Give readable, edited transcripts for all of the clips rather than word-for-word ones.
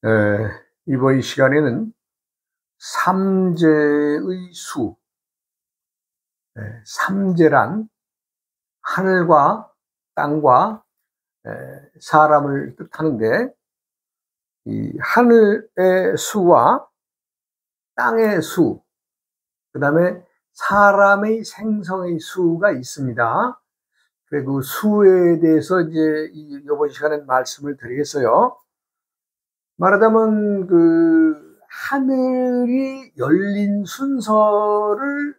에, 이번 시간에는 삼재의 수, 삼재란 하늘과 땅과 사람을 뜻하는데, 이 하늘의 수와 땅의 수, 그 다음에 사람의 생성의 수가 있습니다. 그 수에 대해서 이제 이번 시간에 말씀을 드리겠어요. 말하자면 하늘이 열린 순서를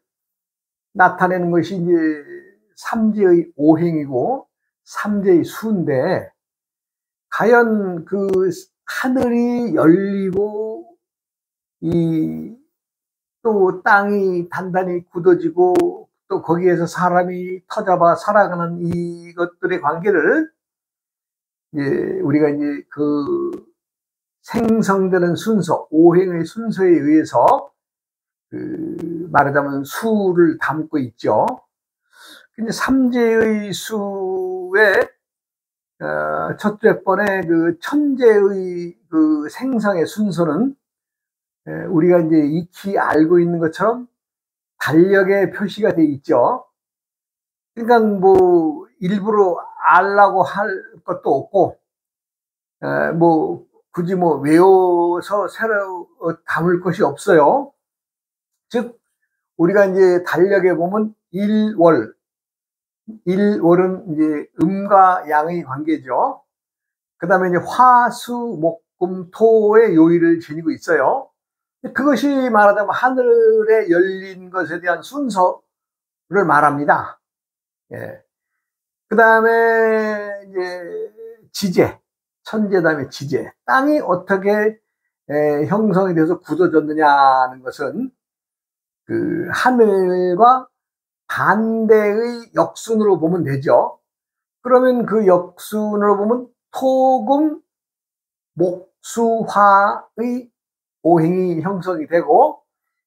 나타내는 것이 이제 삼재의 오행이고 삼재의 수인데, 과연 하늘이 열리고 또 땅이 단단히 굳어지고 또 거기에서 사람이 터잡아 살아가는 이것들의 관계를 우리가 이제 생성되는 순서, 오행의 순서에 의해서 말하자면 수를 담고 있죠. 근데 삼재의 수의 첫째 번에 천재의 생성의 순서는 우리가 이제 익히 알고 있는 것처럼 달력에 표시가 돼 있죠. 그러니까 뭐 일부러 알라고 할 것도 없고, 굳이 외워서 새로 담을 것이 없어요. 즉, 우리가 이제 달력에 보면 일월은 이제 음과 양의 관계죠. 그 다음에 이제 화, 수, 목, 금, 토의 요일을 지니고 있어요. 그것이 말하자면 하늘에 열린 것에 대한 순서를 말합니다. 예. 그 다음에 이제 지재, 천재 다음에 지재, 땅이 어떻게 형성이 돼서 굳어졌느냐는 것은 하늘과 반대의 역순으로 보면 되죠. 그러면 그 역순으로 보면 토금 목수화의 오행이 형성이 되고,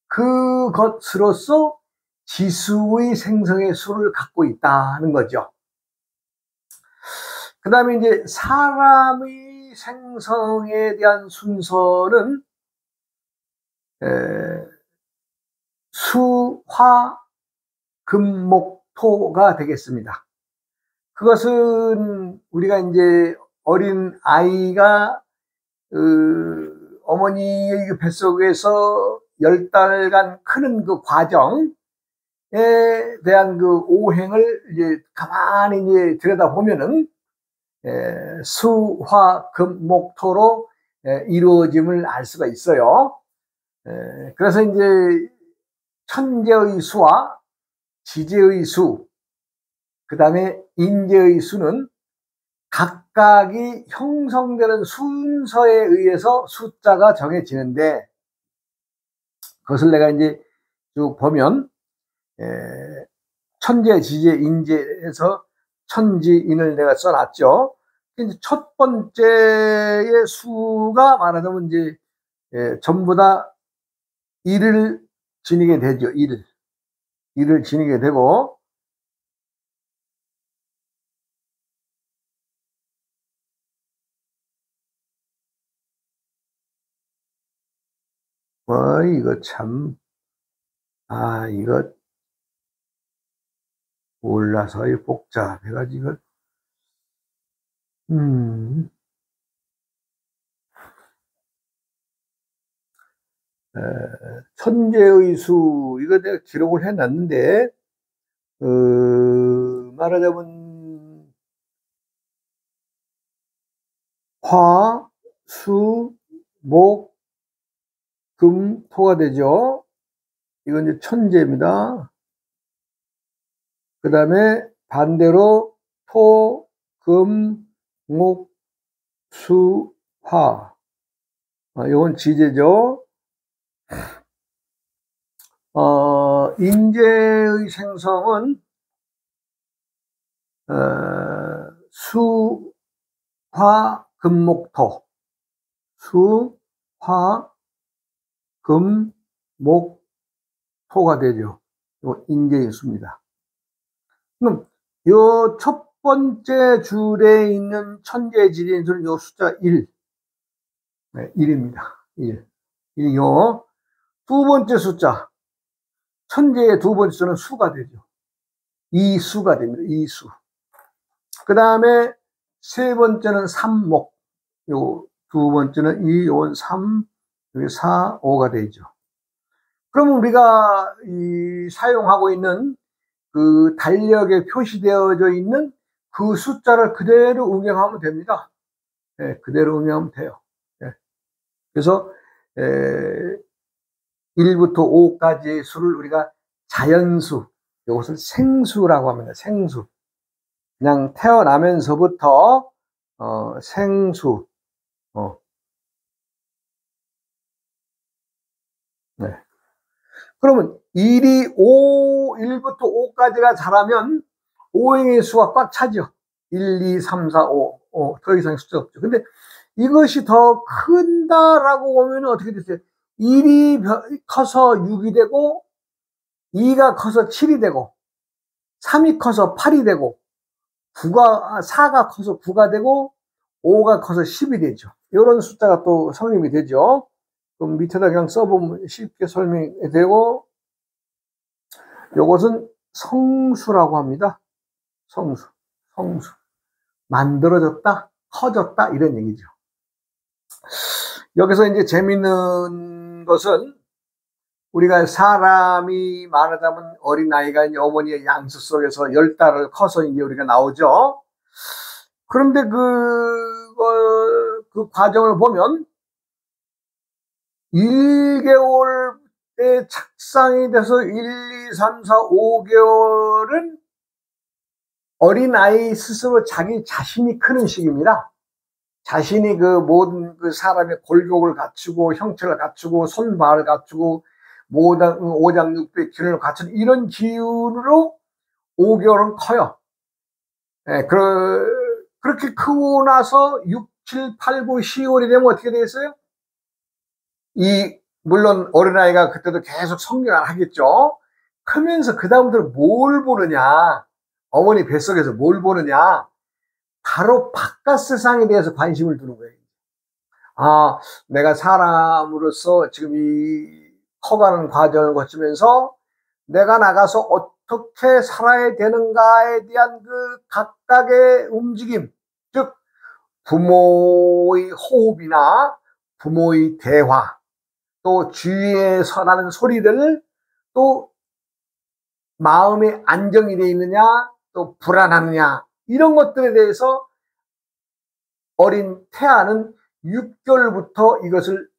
그것으로서 지수의 생성의 수를 갖고 있다는 거죠. 그 다음에 이제 사람의 생성에 대한 순서는 수, 화, 금, 목, 토가 되겠습니다. 그것은 우리가 이제 어린 아이가 어머니의 뱃속에서 10달간 크는 그 과정에 대한 오행을 이제 가만히 이제 들여다보면은 수, 화, 금, 목, 토로 이루어짐을 알 수가 있어요. 그래서 이제 천재의 수와 지재의 수, 그 다음에 인재의 수는 각각이 형성되는 순서에 의해서 숫자가 정해지는데, 그것을 내가 이제 쭉 보면 천재, 지재, 인재에서 천지인을 내가 써놨죠. 이제 첫 번째의 수가 말하자면 이제 전부 다 일을 지니게 되죠. 일을 지니게 되고, 이거 참, 이거 몰라서 복잡해가지고, 천재의 수, 이거 내가 기록을 해놨는데, 말하자면, 화, 수, 목, 금, 토가 되죠. 이건 이제 천재입니다. 그 다음에 반대로 토, 금, 목, 수, 화. 이건 지재죠. 인재의 생성은 수, 화, 금, 목, 토. 수, 화, 금, 목, 토가 되죠. 이거 인재의 수입니다. 그럼 요 첫 번째 줄에 있는 천재 지재의 수는 요 숫자 1. 네, 1입니다. 1. 1이요. 두 번째 숫자. 천재의 두 번째 수는 수가 되죠. 이수가 됩니다. 이수. 그 다음에 세 번째는 삼목. 요 두 번째는 2, 요 3, 여기 4, 5가 되죠. 그럼 우리가 사용하고 있는 그 달력에 표시되어져 있는 그 숫자를 그대로 응용하면 됩니다. 예, 그대로 응용하면 돼요. 예. 그래서 1부터 5까지의 수를 우리가 자연수, 이것을 생수라고 합니다. 생수. 그냥 태어나면서부터 생수. 네. 그러면 1부터 5까지가 자라면 5행의 수가 꽉 차죠. 1, 2, 3, 4, 5. 더 이상 숫자 없죠. 근데 이것이 더 큰다라고 보면 어떻게 되세요? 1이 커서 6이 되고, 2가 커서 7이 되고, 3이 커서 8이 되고, 4가 커서 9가 되고, 5가 커서 10이 되죠. 이런 숫자가 또 성립이 되죠. 그럼 밑에다 그냥 써보면 쉽게 설명이 되고, 이것은 성수라고 합니다. 성수. 만들어졌다, 커졌다, 이런 얘기죠. 여기서 이제 재밌는 것은 우리가 사람이 말하자면 어린아이가 이제 어머니의 양수 속에서 10달을 커서 이제 우리가 나오죠. 그런데 그 과정을 보면 1개월에 착상이 돼서 1, 2, 3, 4, 5개월은 어린아이 스스로 자기 자신이 크는 시기입니다. 자신이 그 모든 그 사람의 골격을 갖추고 형체를 갖추고 손발을 갖추고 오장육부의 기운을 갖춘 이런 기운으로 5개월은 커요. 네, 그렇게 크고 나서 6, 7, 8, 9, 10월이 되면 어떻게 되겠어요? 물론 어린아이가 그때도 계속 성장을 하겠죠. 크면서 그다음부터 뭘 보느냐, 어머니 뱃속에서 뭘 보느냐, 바로 바깥 세상에 대해서 관심을 두는 거예요. 아, 내가 사람으로서 지금 이 커가는 과정을 거치면서 내가 나가서 어떻게 살아야 되는가에 대한 그 각각의 움직임, 즉 부모의 호흡이나 부모의 대화, 또 주위에서 나는 소리들, 또 마음의 안정이 되어 있느냐, 또 불안하느냐, 이런 것들에 대해서 어린 태아는 6개월부터 이것을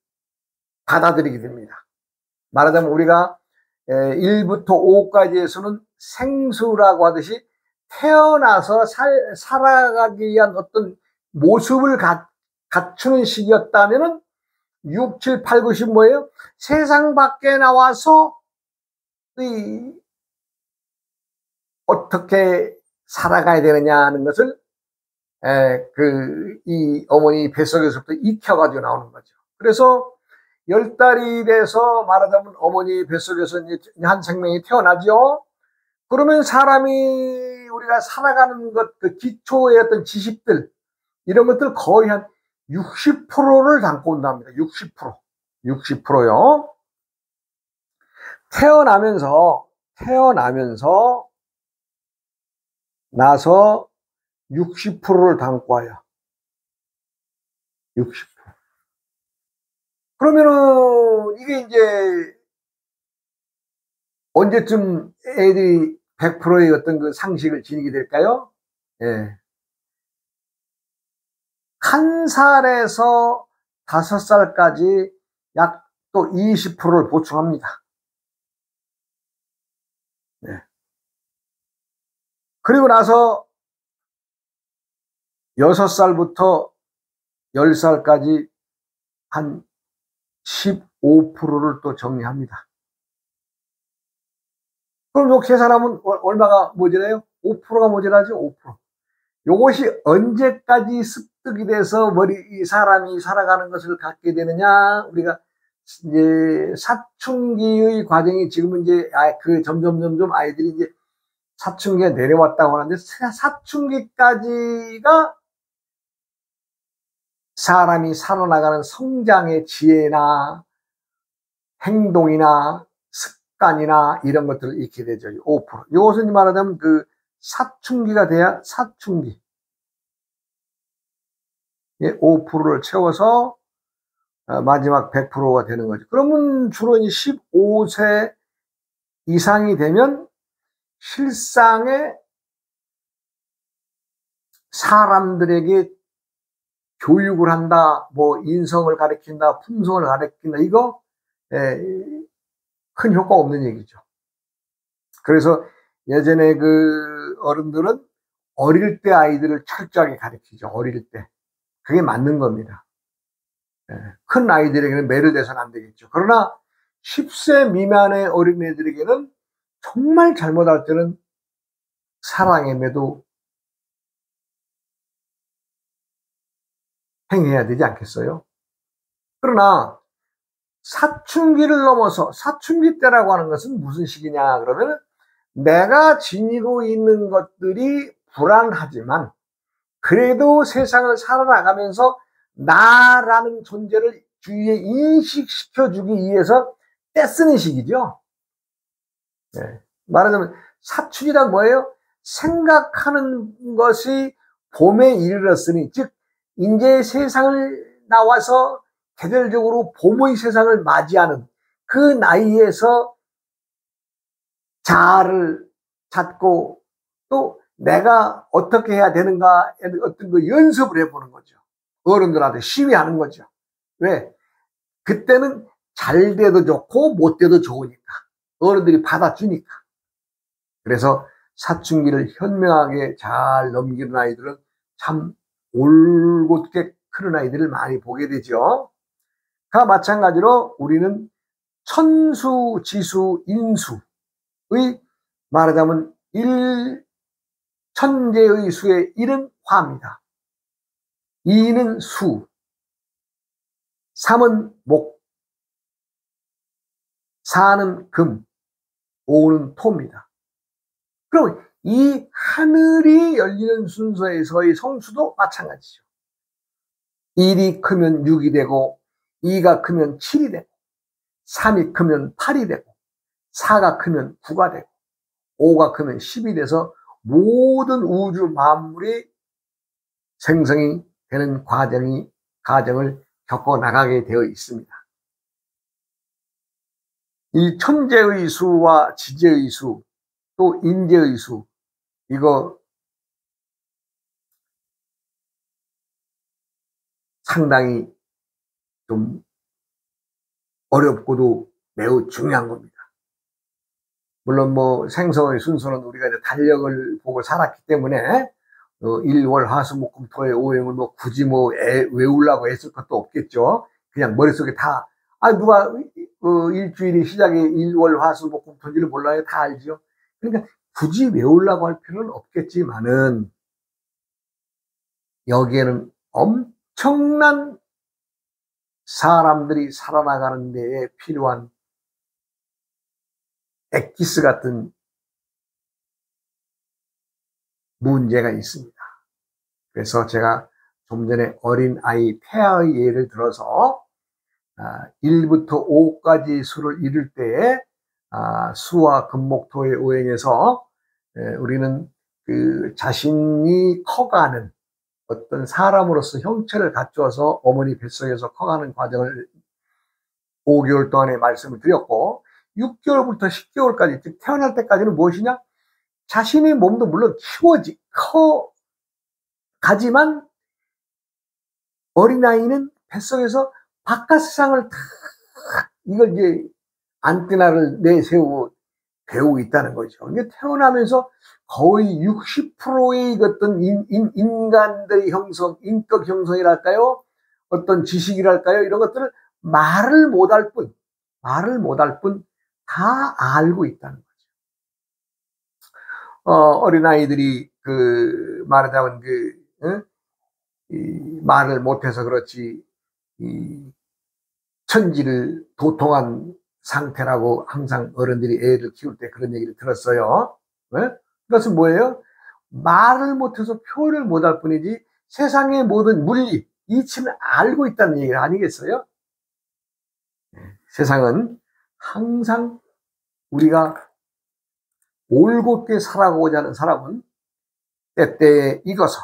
받아들이게 됩니다. 말하자면 우리가 1부터 5까지에서는 생수라고 하듯이 태어나서 살아가기 위한 어떤 모습을 갖추는 시기였다면은 6, 7, 8, 9, 10 뭐예요? 세상 밖에 나와서 어떻게 살아가야 되느냐 하는 것을 이 어머니 뱃속에서부터 익혀가지고 나오는 거죠. 그래서 10달이 돼서 말하자면 어머니 뱃속에서 이제 한 생명이 태어나죠. 그러면 사람이 우리가 살아가는 것, 그 기초의 어떤 지식들, 이런 것들 거의 한 60%를 담고 온답니다. 60%. 60%요. 태어나면서 나서 60%를 담고 와요. 60%. 그러면은 이게 이제 언제쯤 애들이 100%의 어떤 그 상식을 지니게 될까요? 예. 1살에서 5살까지 약 또 20%를 보충합니다. 네. 그리고 나서 6살부터 10살까지 한 15%를 또 정리합니다. 그럼 요 계산하면 얼마가 모자라요? 5%가 모자라죠? 5%. 요것이 언제까지 습득이 돼서 이 사람이 살아가는 것을 갖게 되느냐? 우리가 이제 사춘기의 과정이 지금은 이제 점점 아이들이 이제 사춘기에 내려왔다고 하는데, 사춘기까지가 사람이 살아나가는 성장의 지혜나 행동이나 습관이나 이런 것들을 익히게 되죠. 5%. 이것은 말하자면 그 사춘기가 돼야 사춘기. 5%를 채워서 마지막 100%가 되는 거죠. 그러면 주로 이제 15세 이상이 되면 실상에 사람들에게 교육을 한다, 뭐 인성을 가르친다, 품성을 가르친다, 이거 큰 효과 없는 얘기죠. 그래서 예전에 그 어른들은 어릴 때 아이들을 철저하게 가르치죠. 어릴 때. 그게 맞는 겁니다. 큰 아이들에게는 매료돼서는 안 되겠죠. 그러나 10세 미만의 어린애들에게는 정말 잘못할 때는 사랑의 매도 행해야 되지 않겠어요? 그러나 사춘기를 넘어서, 사춘기 때라고 하는 것은 무슨 시기냐 그러면 내가 지니고 있는 것들이 불안하지만 그래도 세상을 살아나가면서 나라는 존재를 주위에 인식시켜주기 위해서 떼쓰는 시기죠. 네. 말하자면 사춘기란 뭐예요? 생각하는 것이 봄에 이르렀으니, 즉 이제 세상을 나와서 계절적으로 봄의 세상을 맞이하는 그 나이에서 자아를 찾고 또 내가 어떻게 해야 되는가 어떤 그 연습을 해보는 거죠. 어른들한테 시위하는 거죠. 왜? 그때는 잘 돼도 좋고 못 돼도 좋으니까. 어른들이 받아주니까. 그래서 사춘기를 현명하게 잘 넘기는 아이들은 참 올곧게 크는 아이들을 많이 보게 되죠. 그 마찬가지로 우리는 천수, 지수, 인수의 말하자면 천재의 수의 1은 화입니다. 2는 수, 3은 목, 4는 금, 5는 토입니다. 그럼 이 하늘이 열리는 순서에서의 성수도 마찬가지죠. 1이 크면 6이 되고 2가 크면 7이 되고 3이 크면 8이 되고 4가 크면 9가 되고 5가 크면 10이 돼서 모든 우주 만물이 생성이 되는 과정을 겪어 나가게 되어 있습니다. 이 천재의 수와 지재의 수, 또 인재의 수, 이거 상당히 좀 어렵고도 매우 중요한 겁니다. 물론 뭐 생성의 순서는 우리가 이제 달력을 보고 살았기 때문에 1, 월, 화, 수, 목, 금, 토의 오행을 뭐 굳이 뭐 외우려고 했을 것도 없겠죠. 그냥 머릿속에 다, 누가 일주일이 시작이 1, 월, 화, 수, 목, 금, 토인지를 몰라요. 다 알죠. 그러니까 굳이 외우려고 할 필요는 없겠지만은 여기에는 엄청난 사람들이 살아나가는 데에 필요한 엑기스 같은 문제가 있습니다. 그래서 제가 좀 전에 어린아이 태아의 예를 들어서 1부터 5까지 수를 이룰 때에 수와 금목토의 오행에서 우리는 그 자신이 커가는 어떤 사람으로서 형체를 갖추어서 어머니 뱃속에서 커가는 과정을 5개월 동안에 말씀을 드렸고 6개월부터 10개월까지 즉 태어날 때까지는 무엇이냐? 자신의 몸도 물론 가지만 어린아이는 뱃속에서 바깥 세상을 다 이걸 이제 안테나를 내세우고 배우고 있다는 거죠. 그러니까 태어나면서 거의 60%의 어떤 인간들의 형성, 인격 형성이랄까요? 어떤 지식이랄까요? 이런 것들을 말을 못할 뿐 다 알고 있다는 거죠. 어린아이들이 말하자면 말을 못해서 그렇지, 천지를 도통한 상태라고 항상 어른들이 애를 키울 때 그런 얘기를 들었어요. 네? 그것은 뭐예요? 말을 못해서 표현을 못할 뿐이지 세상의 모든 물리, 이치는 알고 있다는 얘기 아니겠어요? 세상은 항상 우리가 올곧게 살아가고자 하는 사람은 때때에 익어서,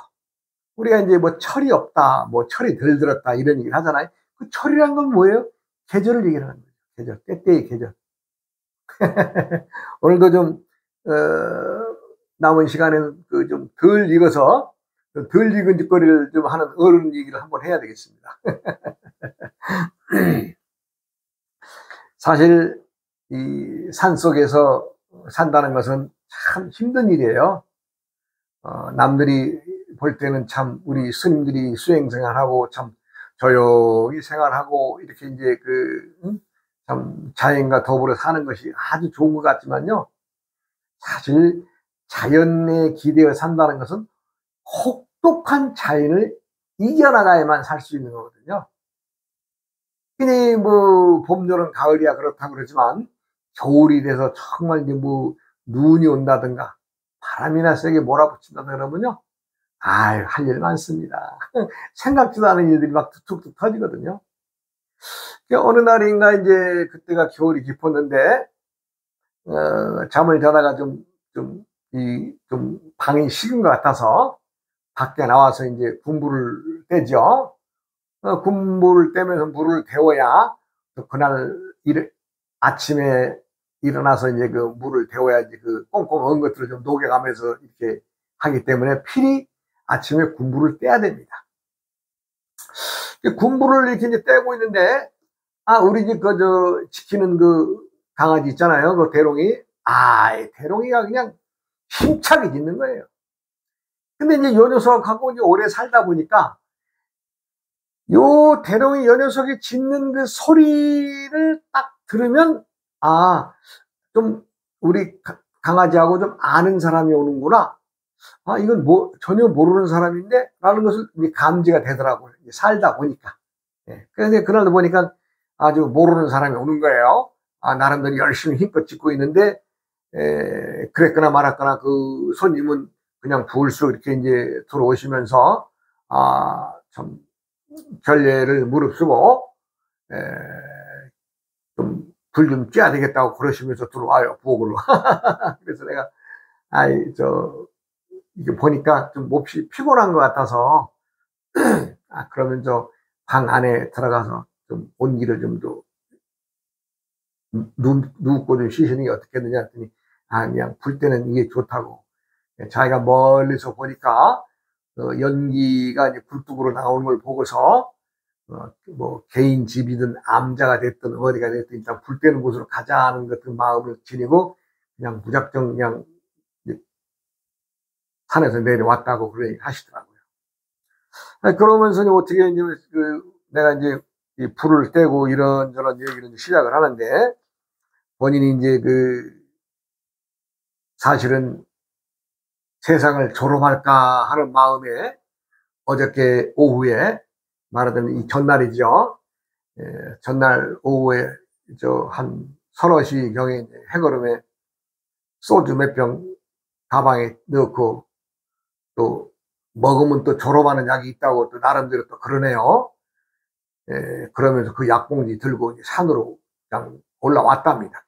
우리가 이제 뭐 철이 없다, 뭐 철이 덜 들었다 이런 얘기를 하잖아요. 그 철이란 건 뭐예요? 계절을 얘기하는 거예요. 계절, 때때의 계절. 오늘도 좀 남은 시간에는 그 좀 덜 익어서 덜 익은 짓거리를 좀 하는 어른 얘기를 한번 해야 되겠습니다. 사실 이 산속에서 산다는 것은 참 힘든 일이에요. 남들이 볼 때는 참 우리 스님들이 수행 생활하고 참 조용히 생활하고 이렇게 이제 참 자연과 더불어 사는 것이 아주 좋은 것 같지만요. 사실 자연에 기대어 산다는 것은 혹독한 자연을 이겨나가야만 살 수 있는 거거든요. 흔히 뭐 봄, 여름, 가을이야 그렇다고 그러지만 겨울이 돼서 정말 이제 뭐 눈이 온다든가 바람이나 세게 몰아붙인다 그러면요. 아유, 할 일 많습니다. 생각지도 않은 일들이 막 툭툭 터지거든요. 어느 날인가 이제 그때가 겨울이 깊었는데, 잠을 자다가 좀 방이 식은 것 같아서 밖에 나와서 이제 군부를 떼죠. 군부를 떼면서 물을 데워야 그날 아침에 일어나서 이제 그 물을 데워야지 그 꽁꽁 언 것들을 좀 녹여가면서 이렇게 하기 때문에 필히 아침에 군부를 떼야 됩니다. 군부를 이렇게 이제 떼고 있는데, 우리 집 지키는 그 강아지 있잖아요. 그 대롱이. 대롱이가 그냥 힘차게 짖는 거예요. 근데 이제 요 녀석하고 이제 오래 살다 보니까 요 대롱이 요 녀석이 짖는 그 소리를 딱 들으면, 좀 우리 강아지하고 좀 아는 사람이 오는구나. 이건 뭐 전혀 모르는 사람인데 라는 것을 감지가 되더라고요. 살다 보니까. 그런데 그날 보니까 아주 모르는 사람이 오는 거예요. 나름대로 열심히 힘껏 짖고 있는데, 그랬거나 말았거나 그 손님은 그냥 불쑥 이렇게 이제 들어오시면서, 참, 결례를 무릅쓰고, 좀, 불 좀 쬐야 되겠다고 그러시면서 들어와요, 부엌으로. 그래서 내가, 이게 보니까 좀 몹시 피곤한 것 같아서, 그러면 방 안에 들어가서 좀 온기를 좀 더 눕고 좀 쉬시는 게 어떻겠느냐 했더니, 그냥 불 때는 이게 좋다고. 자기가 멀리서 보니까 연기가 이제 굴뚝으로 나오는 걸 보고서 뭐 개인 집이든 암자가 됐든 어디가 됐든 일단 불 때는 곳으로 가자는 같은 마음을 지니고 그냥 무작정 그냥 산에서 내려왔다고 그런 얘기 하시더라고요. 그러면서 어떻게 이제 내가 이제 이 불을 떼고 이런저런 얘기를 시작을 하는데, 본인이 이제 사실은 세상을 졸업할까 하는 마음에 어저께 오후에, 말하자면 이 전날이죠. 전날 오후에 한 서너 시 경에 해거름에 소주 몇 병 가방에 넣고, 또 먹으면 또 졸업하는 약이 있다고 또 나름대로 또 그러네요. 그러면서 그 약봉지 들고 이제 산으로 그냥 올라왔답니다.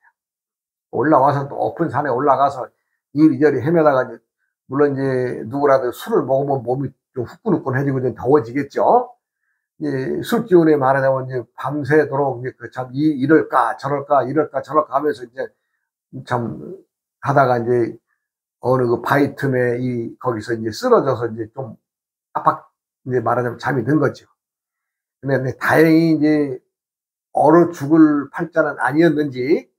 올라와서 또 높은 산에 올라가서 이리저리 헤매다가 이제, 물론 이제 누구라도 술을 먹으면 몸이 좀 후끈후끈해지고 좀 더워지겠죠. 술 기운에 말하자면 이제 밤새도록 참 이럴까 저럴까 하면서 이제 참 하다가 이제 어느 그 바위 틈에 거기서 이제 쓰러져서 이제 좀 깜빡 이제 말하자면 잠이 든 거죠. 근데 다행히 이제 얼어 죽을 팔자는 아니었는지,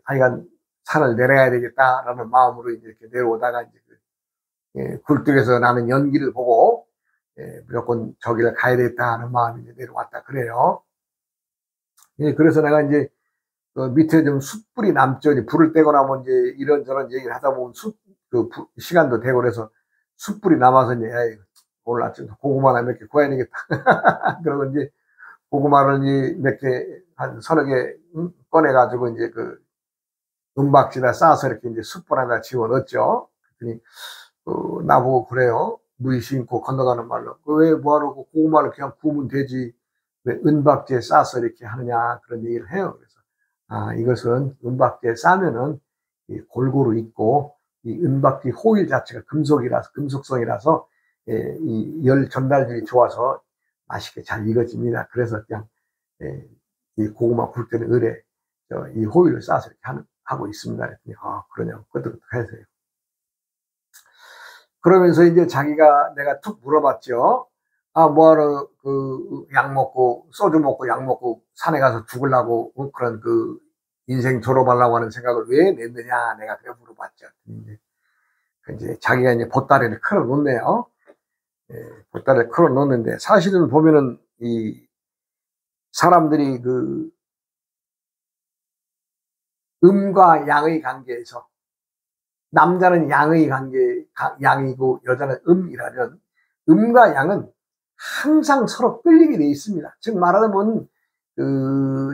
하여간 산을 내려야 되겠다라는 마음으로 이제 이렇게 내려오다가 이제 굴뚝에서 나는 연기를 보고, 무조건 저기를 가야 되겠다는 마음이 이제 내려왔다 그래요. 그래서 내가 이제 밑에 좀 숯불이 남죠. 이제 불을 떼고 나면 이제 이런저런 얘기를 하다 보면 시간도 되고 그래서 숯불이 남아서 이제 오늘 아침 고구마나 몇 개 구워야 되겠다. 그러고 이제 고구마를 몇 개, 한 서너 개 꺼내가지고 이제 은박지에다 싸서 이렇게 이제 숯불 안에다 집어 넣었죠. 그랬더니 나보고 그래요. 무심코 건너가는 말로 왜 뭐하러 고구마를 그냥 구우면 되지 왜 은박지에 싸서 이렇게 하느냐 그런 얘기를 해요. 그래서 이것은 은박지에 싸면은 골고루 익고 이 은박지 호일 자체가 금속성이라서 이 열 전달률이 좋아서 맛있게 잘 익어집니다. 그래서 그냥 이 고구마 굴 때는 을에 이 호일을 싸서 이렇게 하고 있습니다. 그랬더니 그러냐고 끄덕끄덕해서요. 그러면서 이제 자기가 내가 툭 물어봤죠. 뭐하러 약 먹고 소주 먹고 약 먹고 산에 가서 죽으려고 그런 인생 졸업하려고 하는 생각을 왜 냈느냐 내가 그래 물어봤죠. 이제 자기가 이제 보따리를 걸어 놓네요. 보따리를 걸어 놓는데 사실은 보면은 이 사람들이 음과 양의 관계에서 남자는 양이고 여자는 음이라면 음과 양은 항상 서로 끌리게 돼 있습니다. 즉 말하자면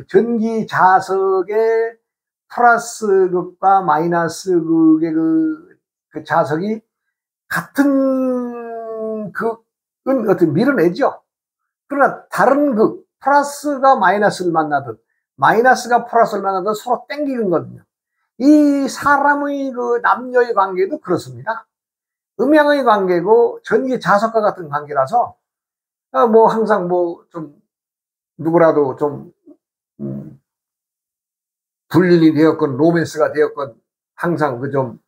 전기 자석의 플러스 극과 마이너스 극의 그 자석이 같은 극은 어떻게 밀어내죠. 그러나 다른 극 플러스가 마이너스를 만나듯 마이너스가 플러스를 만나듯 서로 땡기거든요. 이 사람의 남녀의 관계도 그렇습니다. 음양의 관계고 전기 자석과 같은 관계라서 항상 좀 누구라도 좀 불륜이 되었건 로맨스가 되었건 항상 좀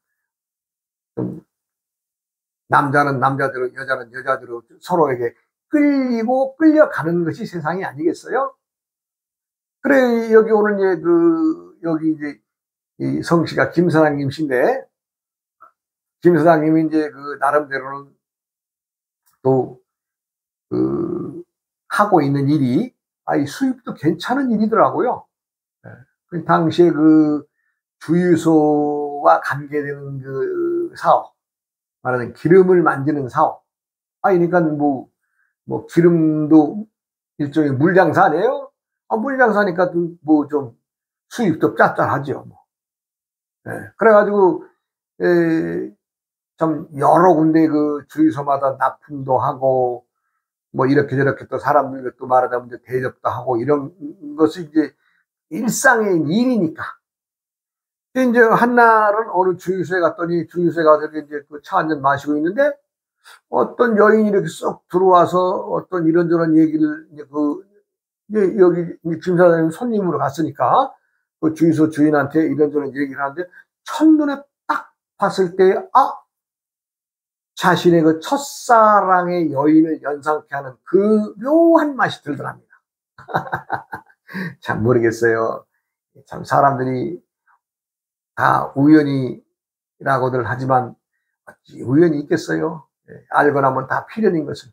남자는 남자대로 여자는 여자대로 서로에게 끌리고 끌려가는 것이 세상이 아니겠어요? 그래 여기 오늘 여기 이제 이 성씨가 김사장님 씨인데 김사장님이 이제 나름대로는 또 하고 있는 일이 이 수입도 괜찮은 일이더라고요. 그 당시에 주유소와 관계되는 사업 말하는 기름을 만드는 사업 그러니까 뭐 기름도 일종의 물장사 아니에요? 물장사니까 좀 수입도 짭짤하죠. 그래가지고 참 여러 군데 주유소마다 납품도 하고 이렇게 저렇게 또 사람들과 또 말하자면 대접도 하고 이런 것이 이제 일상의 일이니까. 이제 한날은 어느 주유소에 갔더니 주유소에 가서 이제 차 한잔 마시고 있는데 어떤 여인이 이렇게 쏙 들어와서 어떤 이런저런 얘기를 이제 여기 김 사장님 손님으로 갔으니까 주유소 주인한테 이런저런 얘기를 하는데 첫눈에 딱 봤을 때 자신의 첫사랑의 여인을 연상케 하는 묘한 맛이 들더랍니다. 참 모르겠어요. 참 사람들이 다 우연이라고들 하지만 우연이 있겠어요. 알고 나면 다 필연인 것을.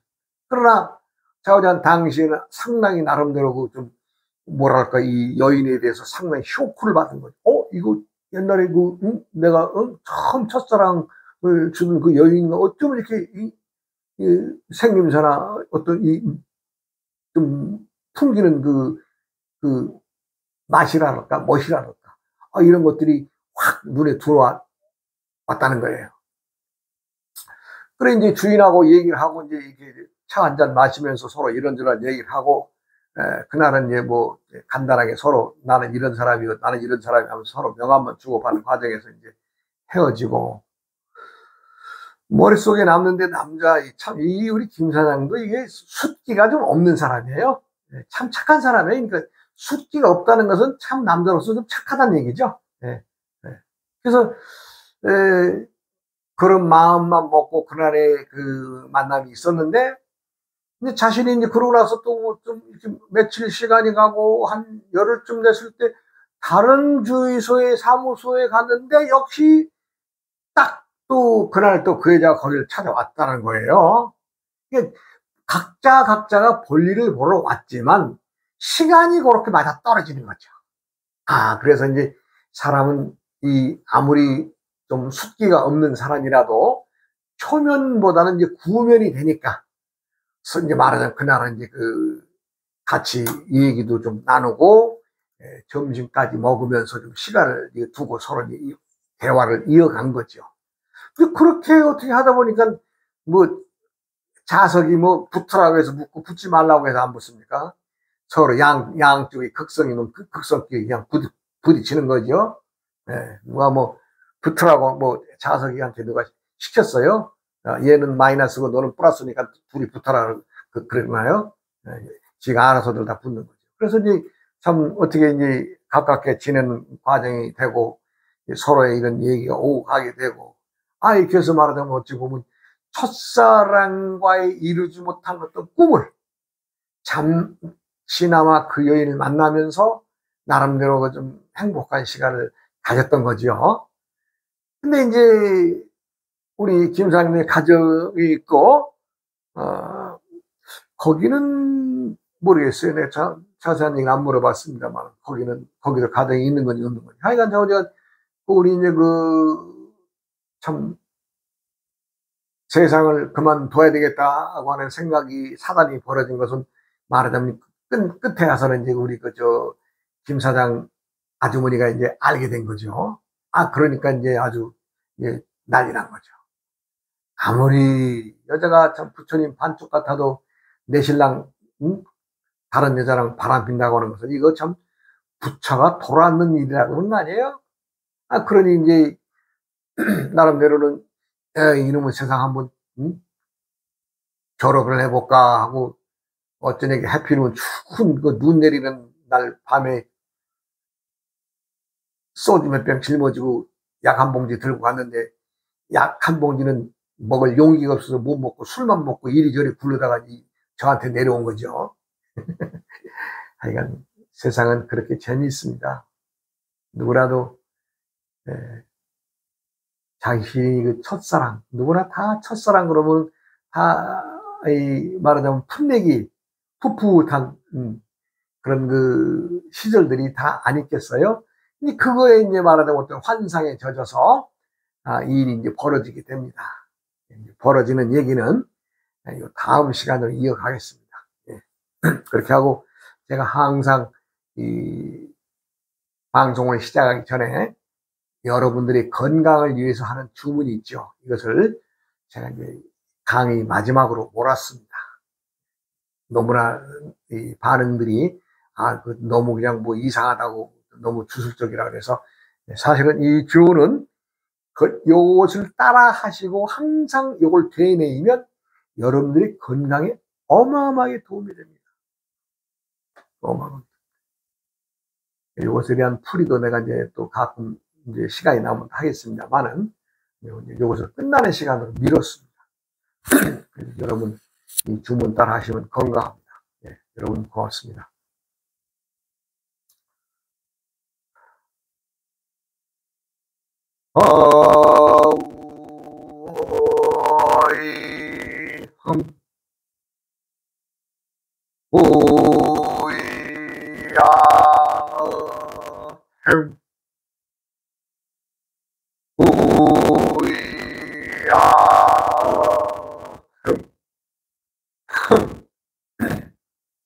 그러나 자오잔 당시에는 상당히 나름대로 좀 뭐랄까 이 여인에 대해서 상당히 쇼크를 받은 거죠. 이거 옛날에 내가 처음 첫사랑을 주는 그 여인이 어쩌면 이렇게 생김새나 어떤 좀 풍기는 맛이랄까 멋이랄까 이런 것들이 확 눈에 들어왔다는 거예요. 그래 이제 주인하고 얘기를 하고 이제 이렇게 차 한잔 마시면서 서로 이런저런 얘기를 하고 그날은 이제 간단하게 서로 나는 이런 사람이고 나는 이런 사람이 하면서 서로 명함만 주고받는 과정에서 이제 헤어지고 머릿속에 남는데 이 우리 김 사장도 이게 숫기가 좀 없는 사람이에요. 참 착한 사람이에요. 그러니까 숫기가 없다는 것은 참 남자로서 좀 착하다는 얘기죠. 그래서 그런 마음만 먹고 그날의 만남이 있었는데 근데 자신이 이제 그러고 나서 또 좀 이렇게 며칠 시간이 가고 한 열흘쯤 됐을 때 다른 주유소의 사무소에 갔는데 역시 딱 또 그날 또 그 여자가 거기를 찾아왔다는 거예요. 이게 각자가 볼일을 보러 왔지만 시간이 그렇게 맞아 떨어지는 거죠. 그래서 이제 사람은 아무리 좀 숫기가 없는 사람이라도 초면보다는 이제 구면이 되니까 이제 말하자면 그날은 이제 같이 얘기도 좀 나누고 점심까지 먹으면서 좀 시간을 두고 서로 대화를 이어간 거죠. 그렇게 어떻게 하다 보니까 자석이 뭐 붙으라고 해서 붙고 붙지 말라고 해서 안 붙습니까? 서로 양쪽이 극성이면 극성끼리 그냥 부딪히는 거죠. 예, 누가 뭐 붙으라고 뭐 자석이한테 누가 시켰어요? 얘는 마이너스고 너는 플러스니까 둘이 붙어라 그러나요? 예, 지가 알아서들 다 붙는 거죠. 그래서 이제 참 어떻게 이제 가깝게 지내는 과정이 되고 서로의 이런 얘기가 오고 가게 되고 이렇게 해서 말하자면 어찌 보면 첫사랑과의 이루지 못한 어떤 꿈을 잠시나마 그 여인을 만나면서 나름대로 좀 행복한 시간을 가졌던 거죠. 근데 이제 우리 김사님의 가정이 있고 거기는 모르겠어요. 내가 자세한 얘기는 안 물어봤습니다만 거기도 가정이 있는 건지 없는 건지. 하여간 제가 우리 이제 참 세상을 그만둬야 되겠다고 하는 생각이 사단이 벌어진 것은 말하자면 끝에 가서는 이제 우리 김 사장 아주머니가 이제 알게 된 거죠. 그러니까 이제 아주 이제 난리 난 거죠. 아무리 여자가 참 부처님 반쪽 같아도 내 신랑 다른 여자랑 바람 핀다고 하는 것은 이거 참 부처가 돌아앉는 일이라고 그런 거 아니에요? 그러니 이제 나름대로는 이놈의 세상 한번 졸업을 해볼까 하고 어쩌니 해피는 추운 눈 내리는 날 밤에 소주 몇 병 짊어지고 약 한 봉지 들고 갔는데 약 한 봉지는 먹을 용기가 없어서 못 먹고 술만 먹고 이리저리 굴러다가 저한테 내려온 거죠. 하여간 세상은 그렇게 재미있습니다. 누구라도 자신이 첫사랑, 누구나 다 첫사랑 그러면 다 말하자면 풋내기 풋풋한 그런 시절들이 다 안 있겠어요? 근데 그거에 이제 말하자면 어떤 환상에 젖어서 이 일이 이제 벌어지게 됩니다. 벌어지는 얘기는 다음 시간으로 이어가겠습니다. 그렇게 하고 제가 항상 이 방송을 시작하기 전에 여러분들의 건강을 위해서 하는 주문이 있죠. 이것을 제가 이제 강의 마지막으로 몰았습니다. 너무나 이 반응들이 너무 그냥 뭐 이상하다고 너무 주술적이라 그래서 사실은 이 주문은 요것을 따라 하시고 항상 요걸 되뇌이면 여러분들이 건강에 어마어마하게 도움이 됩니다. 어마어마하게. 요것에 대한 풀이도 내가 이제 또 가끔 이제 시간이 나면 하겠습니다만은 요것을 끝나는 시간으로 미뤘습니다. 여러분 이 주문 따라 하시면 건강합니다. 여러분 고맙습니다. 오야